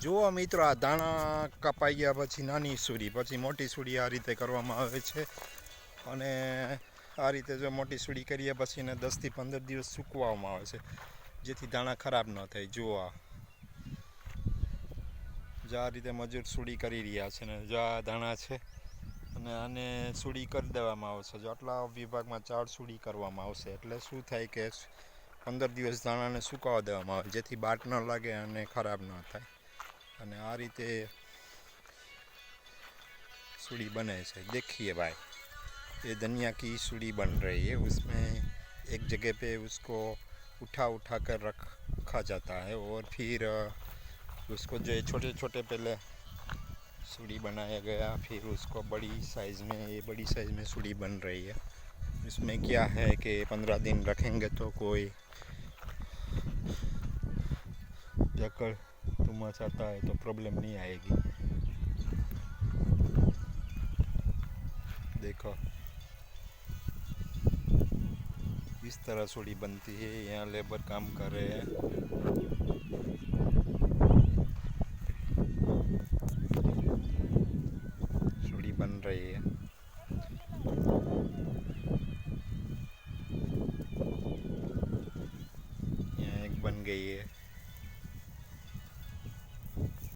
જો મિત્રો, આ દાણા કપાઈ ગયા પછી નાની સૂડી, પછી મોટી સૂડી આ રીતે કરવામાં આવે છે. અને આ રીતે જો મોટી સૂડી કરીએ પછી એને 10થી 15 દિવસ સૂકવવામાં આવે છે, જેથી દાણા ખરાબ ન થાય. જો આ રીતે મજૂર સૂડી કરી રહ્યા છે ને જો આ દાણા છે, અને આને સૂડી કરી દેવામાં આવશે. જો આટલા વિભાગમાં 4 સૂડી કરવામાં આવશે એટલે શું થાય કે 15 દિવસ દાણાને સુકાવા દેવામાં આવે, જેથી બાટ ન લાગે અને ખરાબ ન થાય. અને આ રીતે सूड़ी बने से देखिए भाई, ये धनिया की सूड़ी बन रही है. उसमें एक जगह पे उसको उठा कर रखा जाता है और फिर उसको जो छोटे छोटे पहले सूड़ी बनाया गया, फिर उसको बड़ी साइज़ में, ये बड़ी साइज़ में सूड़ी बन रही है. इसमें क्या है कि 15 दिन रखेंगे तो कोई जकड़ तुमस आता है तो प्रॉब्लम नहीं आएगी. देखो इस तरह सूड़ी बनती है. यहाँ लेबर काम कर रहे हैं. सूड़ी बन रही है. यहाँ एक बन गई है.